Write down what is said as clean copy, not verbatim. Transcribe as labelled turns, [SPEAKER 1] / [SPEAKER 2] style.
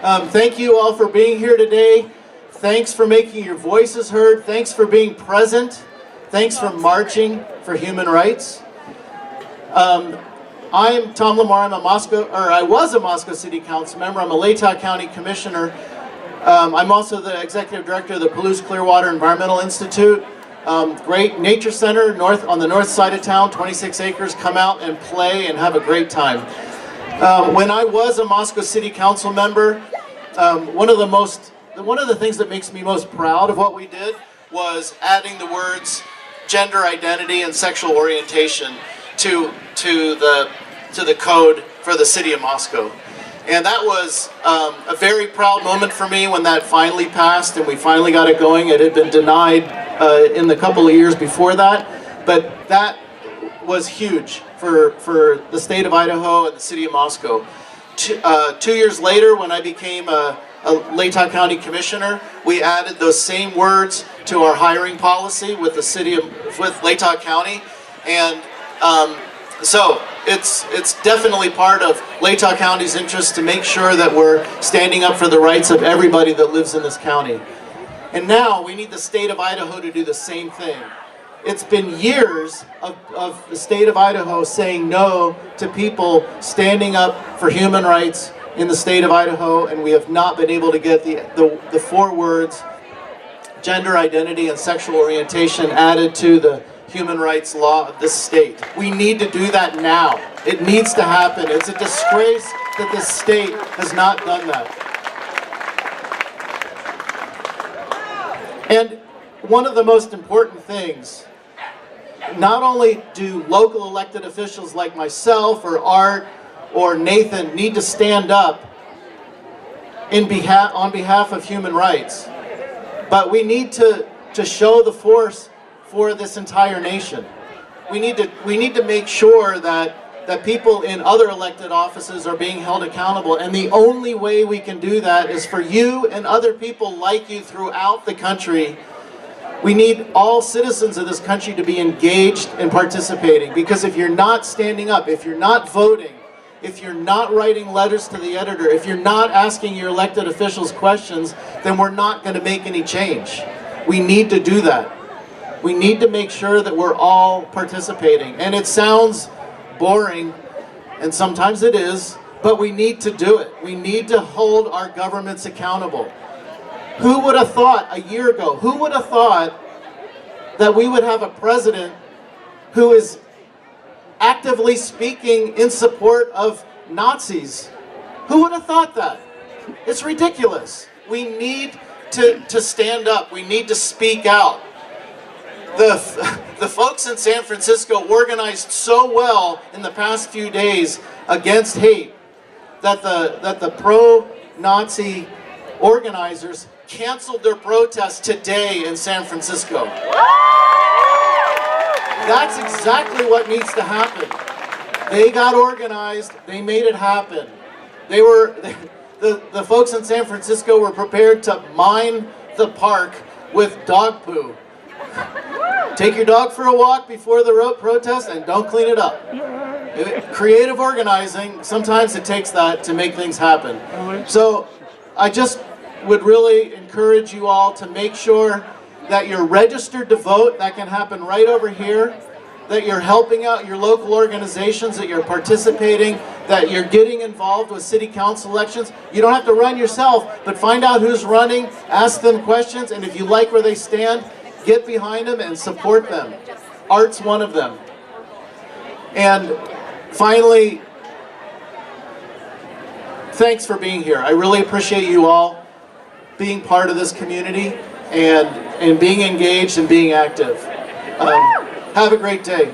[SPEAKER 1] Thank you all for being here today. Thanks for making your voices heard. Thanks for being present. Thanks for marching for human rights. I'm Tom Lamar. I was a Moscow City Council member. I'm a Latah County Commissioner. I'm also the Executive Director of the Palouse Clearwater Environmental Institute. Great nature center on the north side of town, 26 acres. Come out and play and have a great time. When I was a Moscow City Council member, one of the things that makes me most proud of what we did was adding the words gender identity and sexual orientation to the code for the city of Moscow. And that was a very proud moment for me when that finally passed and we finally got it going. It had been denied in the couple of years before that, but that was huge for the state of Idaho and the city of Moscow. 2 years later, when I became a Latah County Commissioner, we added those same words to our hiring policy with Latah County, and so it's definitely part of Latah County's interest to make sure that we're standing up for the rights of everybody that lives in this county. And now we need the state of Idaho to do the same thing. It's been years of the state of Idaho saying no to people standing up for human rights in the state of Idaho, and we have not been able to get the 4 words gender identity and sexual orientation added to the human rights law of this state. We need to do that now. It needs to happen. It's a disgrace that this state has not done that. And one of the most important things, not only do local elected officials like myself or Art or Nathan need to stand up on behalf of human rights, but we need to show the force for this entire nation. We need to make sure that people in other elected offices are being held accountable, and the only way we can do that is for you and other people like you throughout the country. We need all citizens of this country to be engaged and participating, because if you're not standing up, if you're not voting, if you're not writing letters to the editor, if you're not asking your elected officials questions, then we're not going to make any change. We need to do that. We need to make sure that we're all participating. And it sounds boring, and sometimes it is, but we need to do it. We need to hold our governments accountable. Who would have thought a year ago, who would have thought that we would have a president who is actively speaking in support of Nazis? Who would have thought that? It's ridiculous. We need to stand up. We need to speak out. The folks in San Francisco organized so well in the past few days against hate that the pro-Nazi organizers canceled their protest today in San Francisco. That's exactly what needs to happen. They got organized, they made it happen. The folks in San Francisco were prepared to mine the park with dog poo. Take your dog for a walk before the protest and don't clean it up. Creative organizing, sometimes it takes that to make things happen. So I just would really encourage you all to make sure that you're registered to vote. That can happen right over here. That you're helping out your local organizations, that you're participating, that you're getting involved with city council elections. You don't have to run yourself, but find out who's running, ask them questions, and if you like where they stand, get behind them and support them. Art's one of them. And finally, thanks for being here. I really appreciate you all being part of this community and being engaged and being active. Have a great day.